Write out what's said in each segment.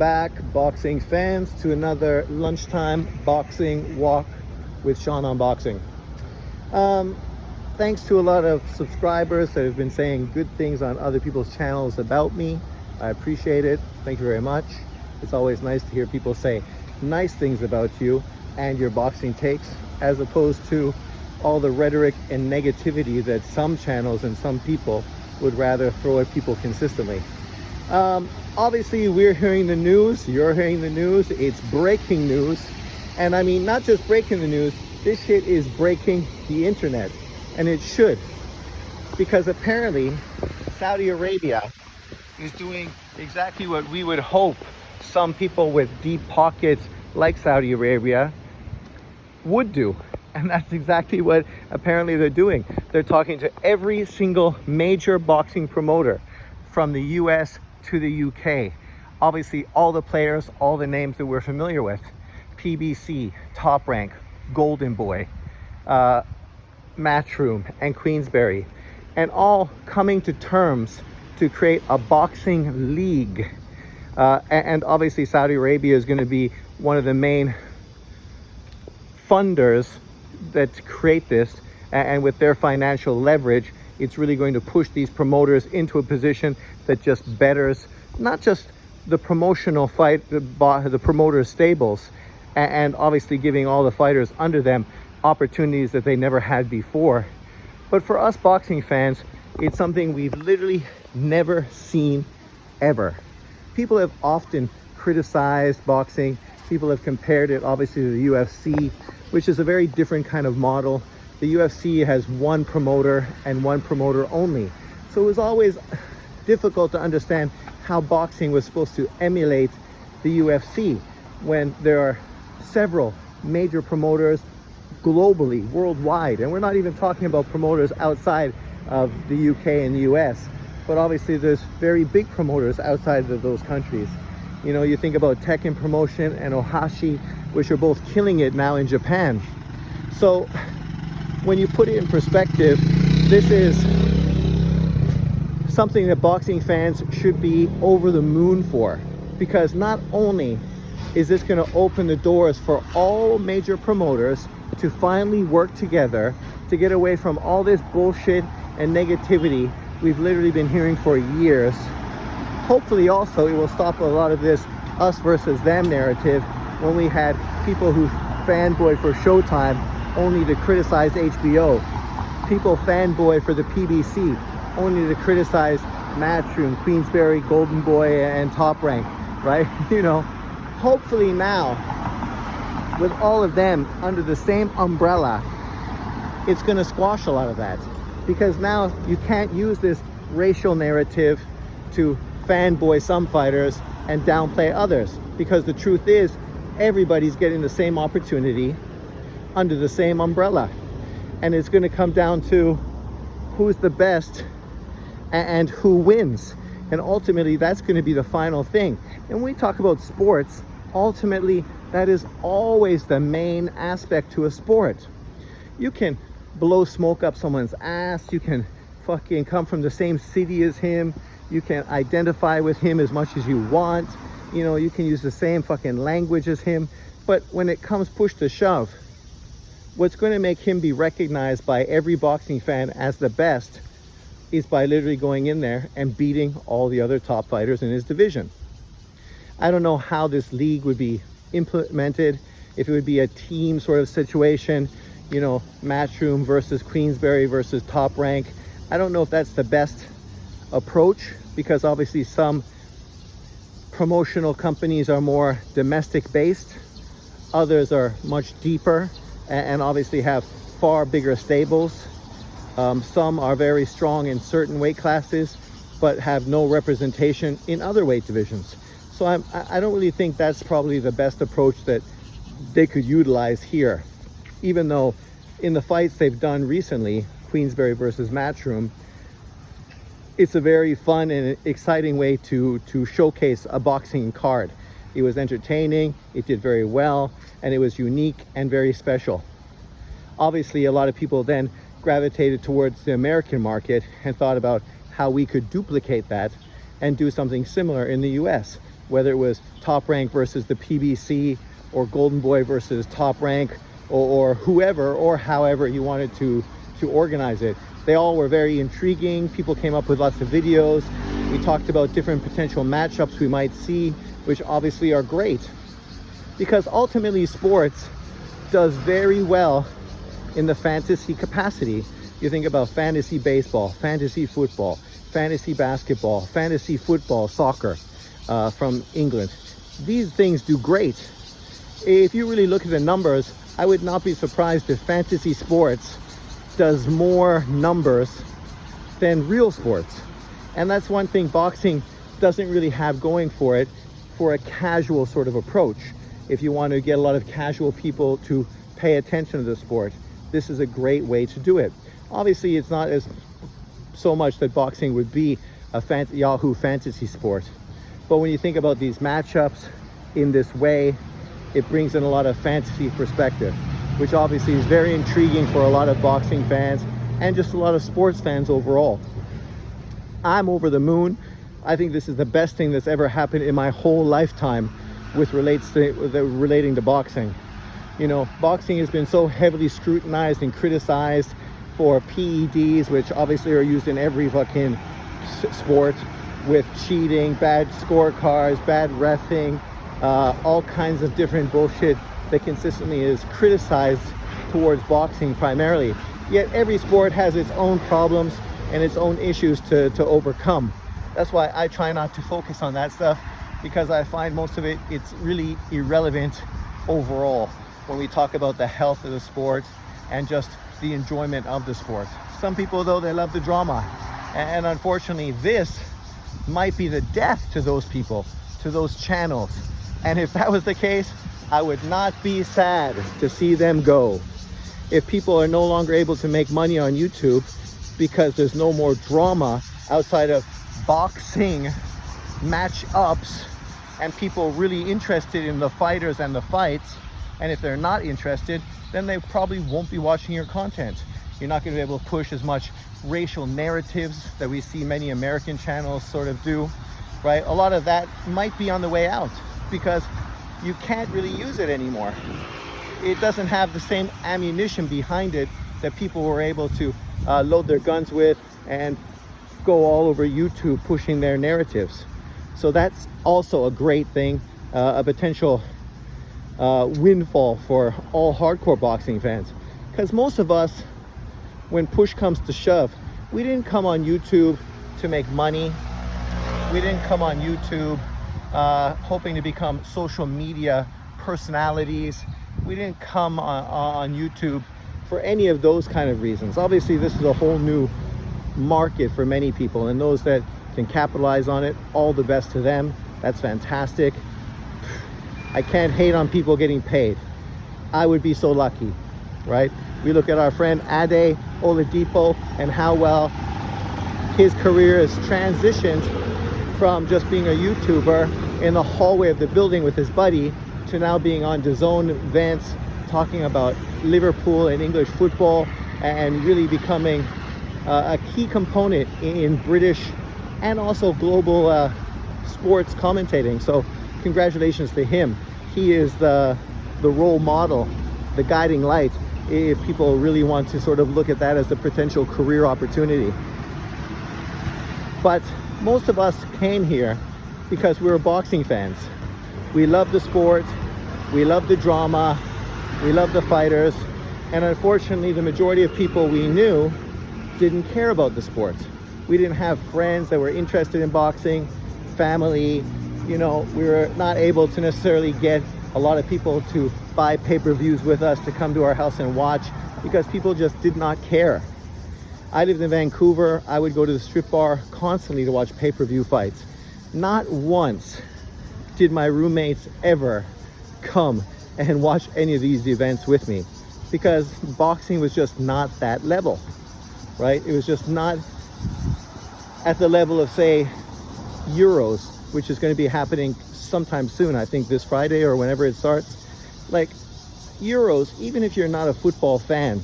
Back, boxing fans, to another lunchtime boxing walk with Sean on Boxing. Thanks to a lot of subscribers that have been saying good things on other people's channels about me. I appreciate it. Thank you very much. It's always nice to hear people say nice things about you and your boxing takes, as opposed to all the rhetoric and negativity that some channels and some people would rather throw at people consistently. Obviously, we're hearing the news, you're hearing the news, it's breaking news. And I mean, not just breaking the news, this shit is breaking the internet. And it should. Because apparently, Saudi Arabia is doing exactly what we would hope some people with deep pockets like Saudi Arabia would do. And that's exactly what apparently they're doing. They're talking to every single major boxing promoter from the US to the UK. Obviously, all the players, all the names that we're familiar with. PBC, Top Rank, Golden Boy, Matchroom, and Queensberry. And all coming to terms to create a boxing league. And obviously, Saudi Arabia is going to be one of the main funders that create this. And with their financial leverage, it's really going to push these promoters into a position that just betters not just the promotional fight, the promoter stables, and obviously giving all the fighters under them opportunities that they never had before. But for us boxing fans, it's something we've literally never seen ever. People have often criticized boxing. People have compared it obviously to the UFC, which is a very different kind of model. The UFC has one promoter and one promoter only. So it was always difficult to understand how boxing was supposed to emulate the UFC when there are several major promoters globally, worldwide. And we're not even talking about promoters outside of the UK and the US, but obviously there's very big promoters outside of those countries. You know, you think about Tekken Promotion and Ohashi, which are both killing it now in Japan. So when you put it in perspective, this is something that boxing fans should be over the moon for, because not only is this going to open the doors for all major promoters to finally work together to get away from all this bullshit and negativity we've literally been hearing for years. Hopefully also it will stop a lot of this us versus them narrative when we had people who fanboy for Showtime only to criticize HBO. People fanboy for the PBC only to criticize Matchroom, Queensberry, Golden Boy, and Top Rank, right? You know, hopefully now, with all of them under the same umbrella, it's going to squash a lot of that. Because now you can't use this racial narrative to fanboy some fighters and downplay others. Because the truth is, everybody's getting the same opportunity under the same umbrella. And it's going to come down to who's the best and who wins. And ultimately, that's going to be the final thing. And when we talk about sports, ultimately, that is always the main aspect to a sport. You can blow smoke up someone's ass. You can fucking come from the same city as him. You can identify with him as much as you want. You know, you can use the same fucking language as him. But when it comes push to shove, what's going to make him be recognized by every boxing fan as the best is by literally going in there and beating all the other top fighters in his division. I don't know how this league would be implemented, if it would be a team sort of situation, you know, Matchroom versus Queensberry versus Top Rank. I don't know if that's the best approach, because obviously some promotional companies are more domestic based, others are much deeper and obviously have far bigger stables. Some are very strong in certain weight classes but have no representation in other weight divisions. So I don't really think that's probably the best approach that they could utilize here, even though in the fights they've done recently, Queensberry versus Matchroom, it's a very fun and exciting way to showcase a boxing card. It was entertaining, it did very well, and it was unique and very special. Obviously, a lot of people then gravitated towards the American market and thought about how we could duplicate that and do something similar in the US. whether it was Top Rank versus the PBC, or Golden Boy versus Top Rank, or whoever, or however you wanted to organize it. They all were very intriguing. People came up with lots of videos. We talked about different potential matchups we might see, which obviously are great, because ultimately sports does very well in the fantasy capacity. You think about fantasy baseball, fantasy football, fantasy basketball, fantasy football, soccer from England. These things do great. If you really look at the numbers, I would not be surprised if fantasy sports does more numbers than real sports. And that's one thing boxing doesn't really have going for it for a casual sort of approach. If you want to get a lot of casual people to pay attention to the sport, this is a great way to do it. Obviously, it's not as so much that boxing would be a Yahoo fantasy sport. But when you think about these matchups in this way, it brings in a lot of fantasy perspective, which obviously is very intriguing for a lot of boxing fans and just a lot of sports fans overall. I'm over the moon. I think this is the best thing that's ever happened in my whole lifetime relating to boxing. You know, boxing has been so heavily scrutinized and criticized for PEDs, which obviously are used in every fucking sport, with cheating, bad scorecards, bad reffing, all kinds of different bullshit that consistently is criticized towards boxing primarily. Yet every sport has its own problems and its own issues to overcome. That's why I try not to focus on that stuff, because I find most of it's really irrelevant overall when we talk about the health of the sport and just the enjoyment of the sport. Some people, though, they love the drama. And unfortunately, this might be the death to those people, to those channels. And if that was the case, I would not be sad to see them go. If people are no longer able to make money on YouTube because there's no more drama outside of boxing match-ups and people really interested in the fighters and the fights, and if they're not interested, then they probably won't be watching your content. You're not going to be able to push as much racial narratives that we see many American channels sort of do, right? A lot of that might be on the way out because you can't really use it anymore. It doesn't have the same ammunition behind it that people were able to load their guns with and go all over YouTube pushing their narratives. So that's also a great thing, a potential windfall for all hardcore boxing fans. Because most of us, when push comes to shove, we didn't come on YouTube to make money. We didn't come on YouTube hoping to become social media personalities. We didn't come on YouTube for any of those kind of reasons. Obviously, this is a whole new market for many people, and those that can capitalize on it, all the best to them. That's fantastic. I can't hate on people getting paid. I would be so lucky, right? We look at our friend Ade Oladipo and how well his career has transitioned from just being a YouTuber in the hallway of the building with his buddy to now being on DAZN events talking about Liverpool and English football and really becoming a key component in British and also global sports commentating. So congratulations to him. He is the role model, the guiding light, if people really want to sort of look at that as a potential career opportunity. But most of us came here because we were boxing fans. We love the sport, we love the drama, we love the fighters, and unfortunately the majority of people we knew didn't care about the sport. We didn't have friends that were interested in boxing, family. You know, we were not able to necessarily get a lot of people to buy pay-per-views with us to come to our house and watch because people just did not care. I lived in Vancouver. I would go to the strip bar constantly to watch pay-per-view fights. Not once did my roommates ever come and watch any of these events with me because boxing was just not that level, right? It was just not at the level of, say, Euros, which is going to be happening sometime soon, I think this Friday or whenever it starts. Like, Euros, even if you're not a football fan,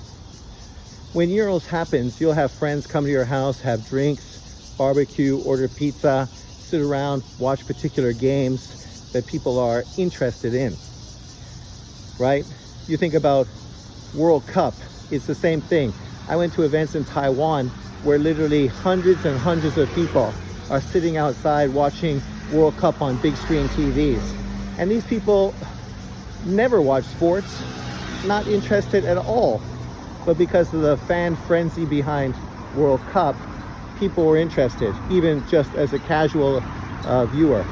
when Euros happens, you'll have friends come to your house, have drinks, barbecue, order pizza, sit around, watch particular games. that people are interested in, right? You think about World Cup, it's the same thing. I went to events in Taiwan where literally hundreds and hundreds of people are sitting outside watching World Cup on big screen TVs. And these people never watch sports, not interested at all. But because of the fan frenzy behind World Cup, people were interested, even just as a casual viewer.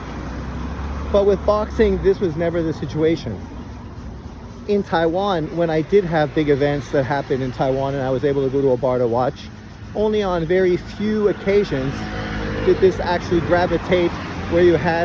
But with boxing, this was never the situation. In Taiwan, when I did have big events that happened in Taiwan and I was able to go to a bar to watch, only on very few occasions did this actually gravitate where you had